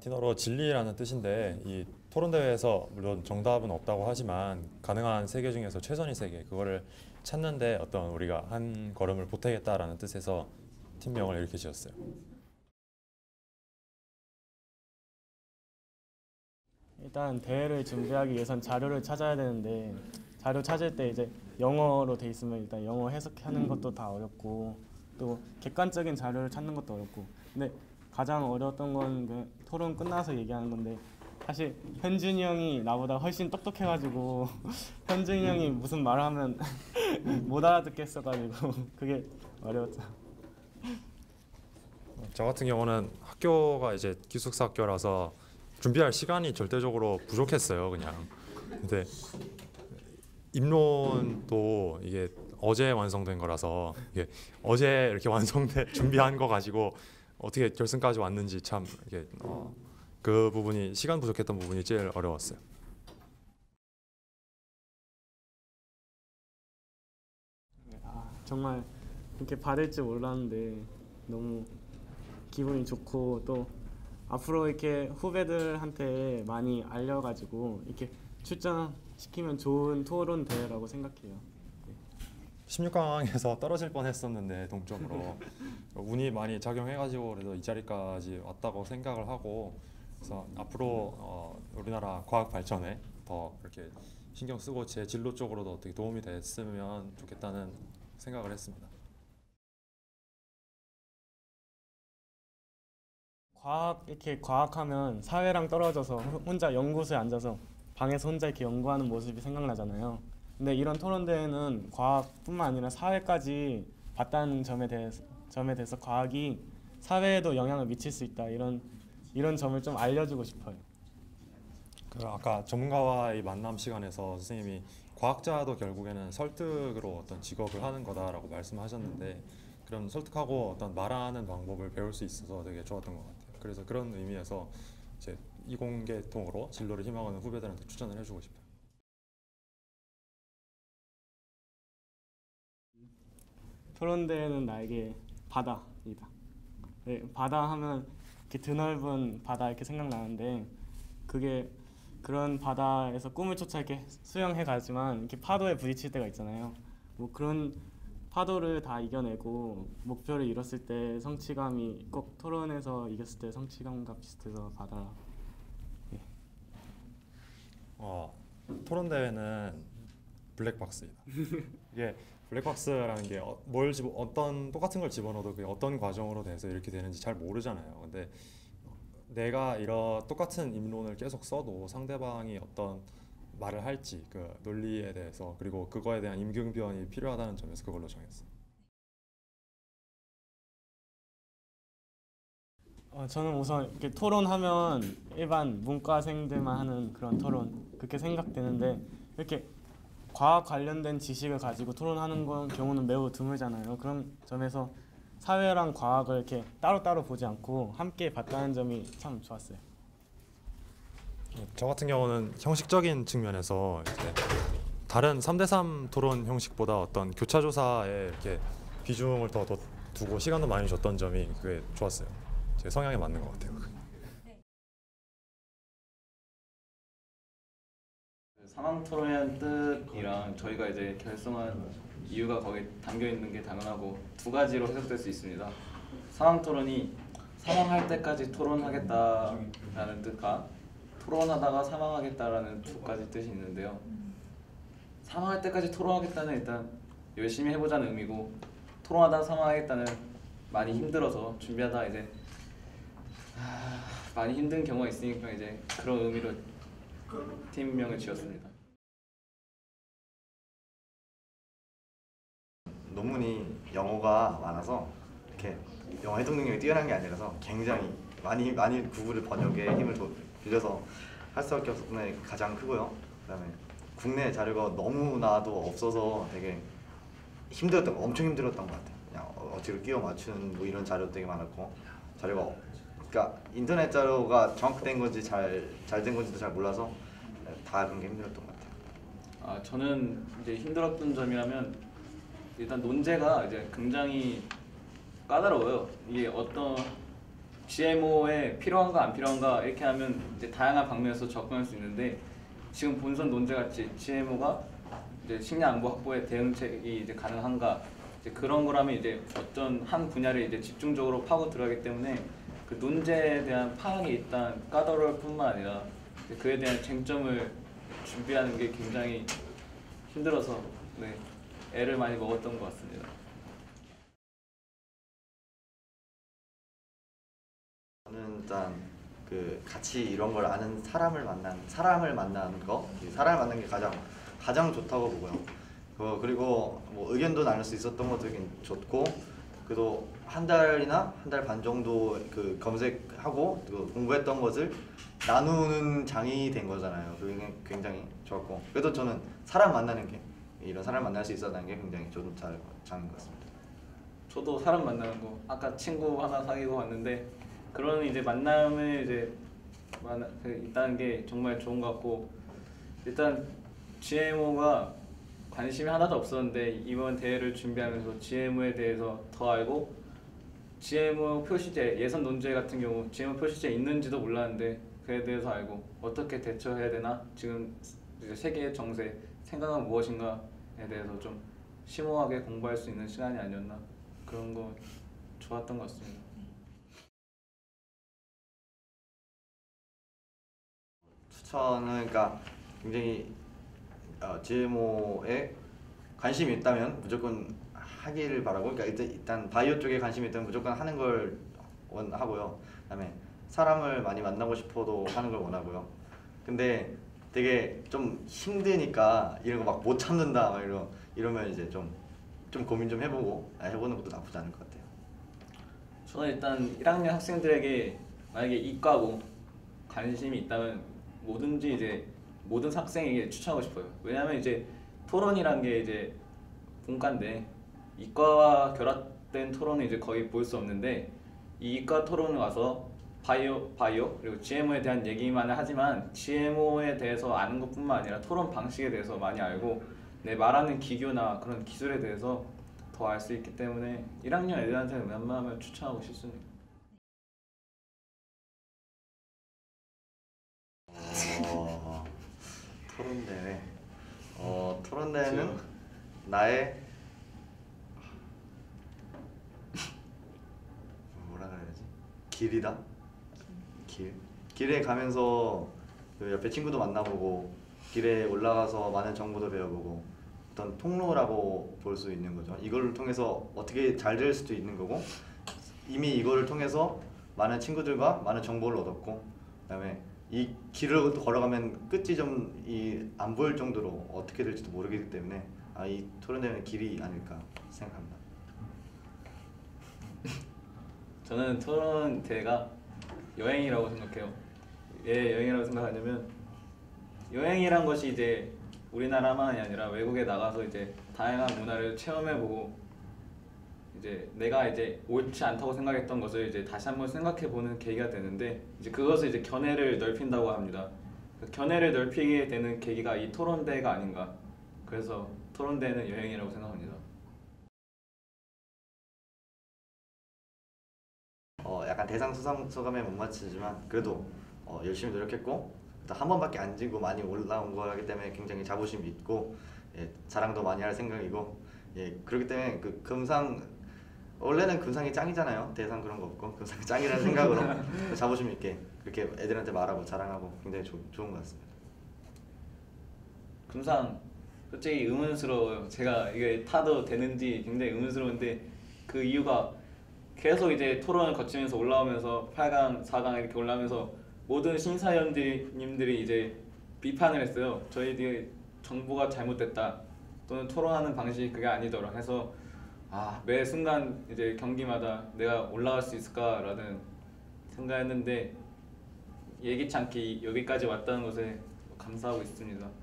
라틴어로 진리라는 뜻인데 이 토론 대회에서 물론 정답은 없다고 하지만 가능한 세계 중에서 최선의 세계 그거를 찾는데 어떤 우리가 한 걸음을 보태겠다라는 뜻에서 팀명을 이렇게 지었어요. 일단 대회를 준비하기 위해선 자료를 찾아야 되는데 자료 찾을 때 이제 영어로 돼 있으면 일단 영어 해석하는 것도 다 어렵고 또 객관적인 자료를 찾는 것도 어렵고 근데 가장 어려웠던 건 그 토론 끝나서 얘기하는 건데 사실 현준이 형이 나보다 훨씬 똑똑해가지고 현준이 형이 무슨 말을 하면 못 알아듣겠어가지고 그게 어려웠죠. 저 같은 경우는 학교가 이제 기숙사 학교라서 준비할 시간이 절대적으로 부족했어요, 그냥. 근데 입론도 이게 어제 완성된 거라서 이게 어제 이렇게 완성돼 준비한 거 가지고 어떻게 결승까지 왔는지 참 이게 그 부분이 시간 부족했던 부분이 제일 어려웠어요. 정말 이렇게 받을 줄 몰랐는데 너무 기분이 좋고 또 앞으로 이렇게 후배들한테 많이 알려가지고 이렇게 출전시키면 좋은 토론 대회라고 생각해요. 16강에서 떨어질 뻔했었는데 동점으로 운이 많이 작용해가지고 그래도 이 자리까지 왔다고 생각을 하고 그래서 앞으로 우리나라 과학 발전에 더 이렇게 신경 쓰고 제 진로 쪽으로도 어떻게 도움이 됐으면 좋겠다는 생각을 했습니다. 이렇게 과학하면 사회랑 떨어져서 혼자 연구소에 앉아서 방에서 혼자 이렇게 연구하는 모습이 생각나잖아요. 근데 이런 토론 대회는 과학뿐만 아니라 사회까지 봤다는 점에 대해서 과학이 사회에도 영향을 미칠 수 있다 이런 점을 좀 알려주고 싶어요. 그 아까 전문가와의 만남 시간에서 선생님이 과학자도 결국에는 설득으로 어떤 직업을 하는 거다라고 말씀하셨는데 그런 설득하고 어떤 말하는 방법을 배울 수 있어서 되게 좋았던 것 같아요. 그래서 그런 의미에서 이제 이공계통으로 진로를 희망하는 후배들한테 추천을 해주고 싶어요. 토론 대회는 나에게 바다이다. 네, 바다 하면 이렇게 드넓은 바다 이렇게 생각나는데 그게 그런 바다에서 꿈을 쫓아 이렇게 수영해 가지만 이렇게 파도에 부딪힐 때가 있잖아요. 뭐 그런 파도를 다 이겨내고 목표를 이뤘을 때 성취감이 꼭 토론에서 이겼을 때 성취감과 비슷해서 바다. 예. 토론 대회는 블랙박스이다. 이게 블랙박스라는 게 어떤 똑같은 걸 집어넣어도 그게 어떤 과정으로 돼서 이렇게 되는지 잘 모르잖아요. 근데 내가 이런 똑같은 입론을 계속 써도 상대방이 어떤 말을 할지 그 논리에 대해서 그리고 그거에 대한 임기응변이 필요하다는 점에서 그걸로 정했어요. 저는 우선 이렇게 토론하면 일반 문과생들만 하는 그런 토론 그렇게 생각되는데 이렇게 과학 관련된 지식을 가지고 토론하는 경우는 매우 드물잖아요. 그런 점에서 사회랑 과학을 이렇게 따로따로 보지 않고 함께 봤다는 점이 참 좋았어요. 저 같은 경우는 형식적인 측면에서 이제 다른 3대3 토론 형식보다 어떤 교차조사에 이렇게 비중을 더 두고 시간도 많이 줬던 점이 그게 좋았어요. 제 성향에 맞는 것 같아요. 상황 토론의 뜻이랑 저희가 이제 결성한 이유가 거기에 담겨 있는 게 당연하고 두 가지로 해석될 수 있습니다. 상황 토론이 사망할 때까지 토론하겠다라는 뜻과 토론하다가 사망하겠다라는 두 가지 뜻이 있는데요. 사망할 때까지 토론하겠다는 일단 열심히 해보자는 의미고 토론하다가 사망하겠다는 많이 힘들어서 준비하다가 이제 많이 힘든 경우가 있으니까 이제 그런 의미로 팀명을 지었습니다. 논문이 영어가 많아서 이렇게 영어 해독 능력이 뛰어난 게 아니라서 굉장히 많이 구글을 번역에 힘을 빌려서 할 수밖에 없었던 게 가장 크고요. 그다음에 국내 자료가 너무나도 없어서 되게 엄청 힘들었던 것 같아요. 그냥 억지로 끼워 맞추는 뭐 이런 자료 되게 많았고 자료가 그러니까 인터넷 자료가 정확된 건지 잘 된 건지도 잘 몰라서 다 그런 게 힘들었던 것 같아요. 저는 이제 힘들었던 점이라면 일단 논제가 이제 굉장히 까다로워요. 이게 어떤 GMO에 필요한가 안 필요한가 이렇게 하면 이제 다양한 방면에서 접근할 수 있는데 지금 본선 논제 같이 GMO가 이제 식량 안보 확보에 대응책이 이제 가능한가 이제 그런 거라면 이제 어떤 한 분야를 이제 집중적으로 파고 들어가기 때문에 그 논제에 대한 파악이 일단 까다로울 뿐만 아니라 그에 대한 쟁점을 준비하는 게 굉장히 힘들어서 네, 애를 많이 먹었던 것 같습니다. 저는 일단 그 같이 이런 걸 아는 사람을 만나는 거, 이 사람을 만나는 게 가장 좋다고 보고요. 그리고 뭐 의견도 나눌 수 있었던 것도 좋고, 그래도 한 달이나 한 달 반 정도 그 검색하고 그 공부했던 것을 나누는 장이 된 거잖아요. 그게 굉장히 좋았고, 그래도 저는 이런 사람 만날 수 있었다는 게 굉장히 좋은 장인 것 같습니다. 저도 사람 만나는 거 아까 친구 하나 사귀고 왔는데 그런 이제 만남을 이제 있다는 게 정말 좋은 것 같고 일단 GMO가 관심이 하나도 없었는데 이번 대회를 준비하면서 GMO에 대해서 더 알고 GMO 표시제 예선 논제 같은 경우 GMO 표시제 있는지도 몰랐는데 그에 대해서 알고 어떻게 대처해야 되나 지금 이제 세계의 정세 생각은 무엇인가에 대해서 좀 심오하게 공부할 수 있는 시간이 아니었나 그런 거 좋았던 것 같습니다. 추천은 그러니까 굉장히 GMO에 관심이 있다면 무조건 하기를 바라고, 그러니까 일단 바이오 쪽에 관심이 있다면 무조건 하는 걸 원하고요. 그다음에 사람을 많이 만나고 싶어도 하는 걸 원하고요. 근데 되게 좀 힘드니까 이런 거 막 못 참는다 막 이러면 이제 좀 고민 좀 해보는 것도 나쁘지 않을 것 같아요. 저는 일단 1학년 학생들에게 만약에 이과고 관심이 있다면 뭐든지 이제 모든 학생에게 추천하고 싶어요. 왜냐하면 이제 토론이란 게 이제 본과인데 이과와 결합된 토론은 이제 거의 볼 수 없는데 이 이과 토론을 와서 바이오 그리고 GMO에 대한 얘기만 하지만 GMO에 대해서 아는 것뿐만 아니라 토론 방식에 대해서 많이 알고 내 말하는 기교나 그런 기술에 대해서 더 알 수 있기 때문에 1학년 애들한테는 웬만하면 추천하고 싶습니다. 토론대회. 토론대회는 나의 뭐라 그래야지? 길이다. 길에 가면서 그 옆에 친구도 만나보고 길에 올라가서 많은 정보도 배워보고 어떤 통로라고 볼 수 있는 거죠. 이걸 통해서 어떻게 잘 될 수도 있는 거고 이미 이거를 통해서 많은 친구들과 많은 정보를 얻었고 그다음에 이 길을 걸어가면 끝이 좀 안 보일 정도로 어떻게 될지도 모르기 때문에 이 토론대회는 길이 아닐까 생각합니다. 저는 토론 대회가 여행이라고 생각해요. 왜 여행이라고 생각하냐면 여행이란 것이 이제 우리나라만이 아니라 외국에 나가서 이제 다양한 문화를 체험해보고 이제 내가 이제 옳지 않다고 생각했던 것을 이제 다시 한번 생각해보는 계기가 되는데 이제 그것을 이제 견해를 넓힌다고 합니다. 그 견해를 넓히게 되는 계기가 이 토론대회가 아닌가. 그래서 토론대회는 여행이라고 생각합니다. 약간 대상 수상 소감에 못 맞추지만 그래도 열심히 노력했고 한 번밖에 안 지고 많이 올라온 거기 때문에 굉장히 자부심이 있고 자랑도 많이 할 생각이고 그렇기 때문에 그 금상 원래는 금상이 짱이잖아요. 대상 그런 거 없고 금상이 짱이라는 생각으로 자부심 있게 그렇게 애들한테 말하고 자랑하고 굉장히 좋은 것 같습니다. 금상 솔직히 의문스러워요. 제가 이게 타도 되는지 굉장히 의문스러운데 그 이유가 계속 이제 토론을 거치면서 올라오면서 8강, 4강 이렇게 올라오면서 모든 심사위원님들이 이제 비판을 했어요. 저희들이 정보가 잘못됐다 또는 토론하는 방식이 그게 아니더라 해서 매 순간 이제 경기마다 내가 올라갈 수 있을까라는 생각했는데 예기치 않게 여기까지 왔다는 것에 감사하고 있습니다.